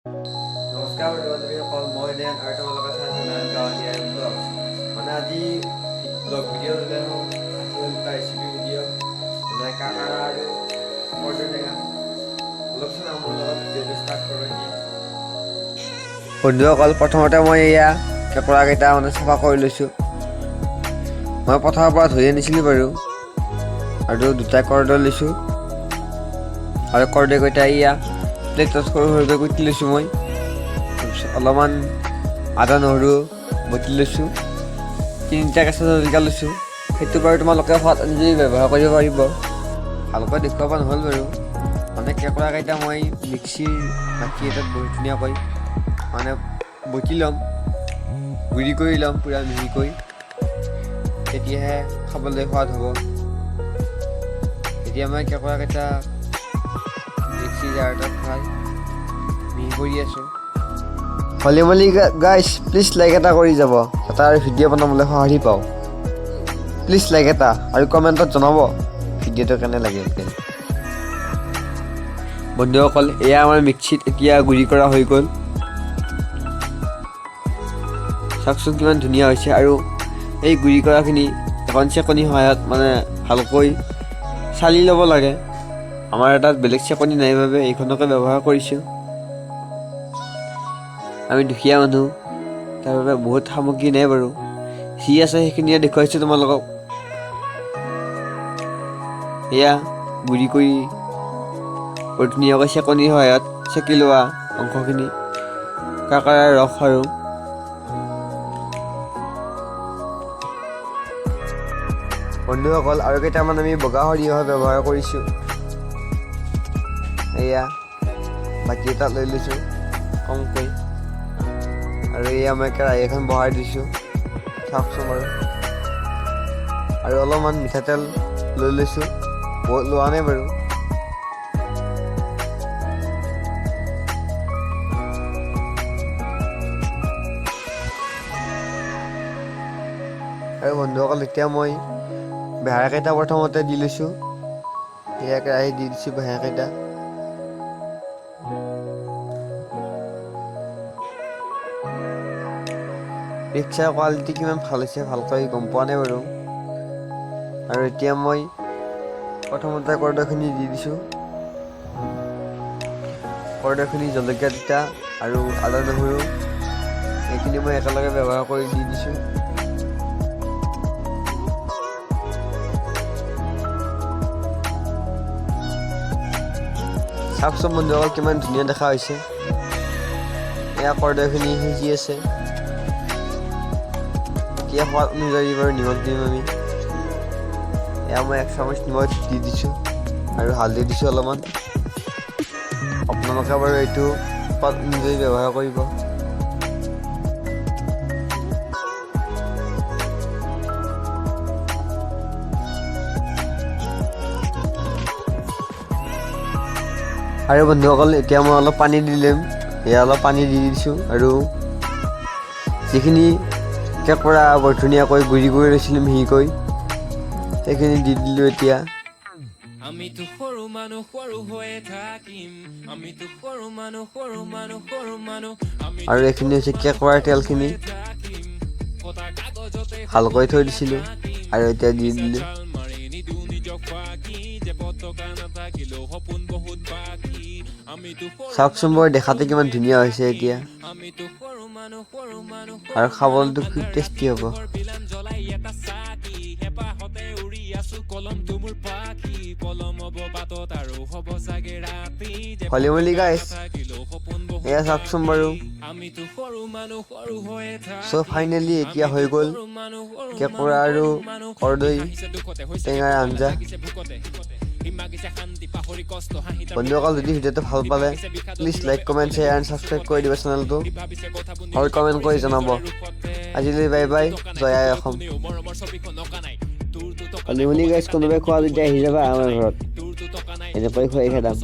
নমস্কাৰ বন্ধুসকল, মই নায়ান আৰু তোমালোকে চাইছোঁ নায়ান গাঁৱলীয়া ব্লগ। মানে আজি ব্লগ ভিডিঅ' ল'লে হওক, আজি হ'ল এটা ৰেচিপি ভিডিঅ' মানে কাকাৰা আৰু কৰ্দৈ টেঙা। অলপচোন মোৰ লগত ভিডিঅ'টো ষ্টাৰ্ট কৰোঁ নেকি। বন্ধুসকল, প্ৰথমতে মই এয়া কেঁকোৰাকেইটা মানে চাফা কৰি লৈছোঁ। মই পথাৰৰ পৰা ধৰি আনিছিলোঁ বাৰু, আৰু দুটা কৰ্দৈ লৈছোঁ আৰু কৰ্দৈকেইটা এয়া প্লেটত সৰু সৰুকৈ কুটি লৈছোঁ মই। তাৰপিছত অলপমান আদা নহৰু বটি লৈছোঁ, 3টা কেঁচা জলকীয়া লৈছোঁ। সেইটো বাৰু তোমালোকে সোৱাদ অনুযায়ী ব্যৱহাৰ কৰিব পাৰিব। ভালকৈ দেখুৱাব নহ'ল বাৰু, মানে কেঁকোৰাকেইটা মই মিক্সিৰ বাতি এটাত বহুত ধুনীয়াকৈ মানে বটি ল'ম, গুড়ি কৰি ল'ম পূৰা মিহিকৈ, তেতিয়াহে খাবলৈ সোৱাদ হ'ব। এতিয়া মই কেঁকোৰাকেইটা মিক্সি জাৰ এটাত ভৰাই মিহি কৰি আছোঁ। হলি গাইছ, প্লিজ লাইক এটা কৰি যাব যাতে আৰু ভিডিঅ' বনাবলৈ সঁহাৰি পাওঁ। প্লিজ লাইক এটা আৰু কমেণ্টত জনাব ভিডিঅ'টো কেনে লাগিল। বন্ধুসকল, এয়া আমাৰ মিক্সিত এতিয়া গুড়ি কৰা হৈ গ'ল। চাওকচোন কিমান ধুনীয়া হৈছে। আৰু এই গুড়ি কৰাখিনি এখন চেকনিৰ সহায়ত মানে ভালকৈ চালি ল'ব লাগে। আমাৰ তাত বেলেগ চেকনি নাই বাবে এইখনকে ব্যৱহাৰ কৰিছোঁ। আমি দুখীয়া মানুহ, তাৰ বাবে বহুত সামগ্ৰী নাই বাৰু, যি আছে সেইখিনিয়ে দেখুৱাইছোঁ তোমালোকক। এয়া গুড়ি কৰি বৰ ধুনীয়াকৈ চেকনিৰ সহায়ত চেকি লোৱা অংশখিনি কাকাৰাৰ ৰস। আৰু বন্ধুসকল, আৰু কেইটামান আমি বগা সৰিয়হ ব্যৱহাৰ কৰিছোঁ। এয়া বাতি এটাত লৈ লৈছোঁ কমকৈ, আৰু এয়া মই কেৰাহী এখন বহাই দিছোঁ, চাওকচোন বাৰু। আৰু অলপমান মিঠাতেল লৈ লৈছোঁ, বহুত লোৱা নাই বাৰু। আৰু বন্ধুসকল, এতিয়া মই বেহাৰকেইটা প্ৰথমতে দি লৈছোঁ। এয়া কেৰাহীত দি দিছোঁ বেহাৰকেইটা। পিকচাৰ কোৱালিটি কিমান ভাল হৈছে ভালকৈ গম পোৱা নাই বাৰু। আৰু এতিয়া মই প্ৰথমতে কৰ্দৈখিনি দি দিছোঁ। কৰ্দৈখিনি, জলকীয়া দুটা আৰু আদা নহৰু এইখিনি মই একেলগে ব্যৱহাৰ কৰি দি দিছোঁ। চাওকচোন বন্ধুসকল কিমান ধুনীয়া দেখা হৈছে। এয়া কৰ্দৈখিনি সিজি আছে। এতিয়া সোৱাদ অনুযায়ী বাৰু নিমখ দিম আমি। এয়া মই 1 চামুচ নিমখ দি দিছোঁ আৰু হালধি দিছোঁ অলপমান। আপোনালোকে বাৰু এইটো সোৱাদ অনুযায়ী ব্যৱহাৰ কৰিব। আৰু বন্ধুসকল, এতিয়া মই অলপ পানী দি দিম। এয়া অলপ পানী দি দিছোঁ, আৰু যিখিনি কেঁকোৰা বৰ ধুনীয়াকৈ গুড়ি কৰি লৈছিলোঁ মিহিকৈ, সেইখিনি দি দিলোঁ এতিয়া। আমিতো সৰু মানুহ সৰু হৈয়ে থাকিম, আমিতো সৰু মানুহ সৰু মানুহ সৰু মানুহ। আৰু এইখিনি হৈছে কেঁকোৰাৰ তেলখিনি ভালকৈ থৈ দিছিলোঁ, আৰু এতিয়া দি দিলোঁ। চাওকচোন বাৰু দেখাতে কিমান ধুনীয়া হৈছে এতিয়া, আৰু খাবলৈতো খুব টেষ্টি হ'ব। হলি গাইছ, এয়া চাওকচোন বাৰু। চ' ফাইনেলি এতিয়া হৈ গ'ল কেঁকোৰা আৰু কৰ্দৈ টেঙাৰ আঞ্জা। বন্ধুসকল, যদি ভিডিঅ'টো ভাল পালে please like, comment, share and subscribe কৰি দিব চেনেলটো, আৰু কমেণ্ট কৰি জনাব। আজিলৈ বাই বাই, জয় আই অসম। হলি গাইছ, কোনোবাই খোৱা যদি আহি যাবা আমাৰ ঘৰত, এনেকৈ খুৱাই খেদাম।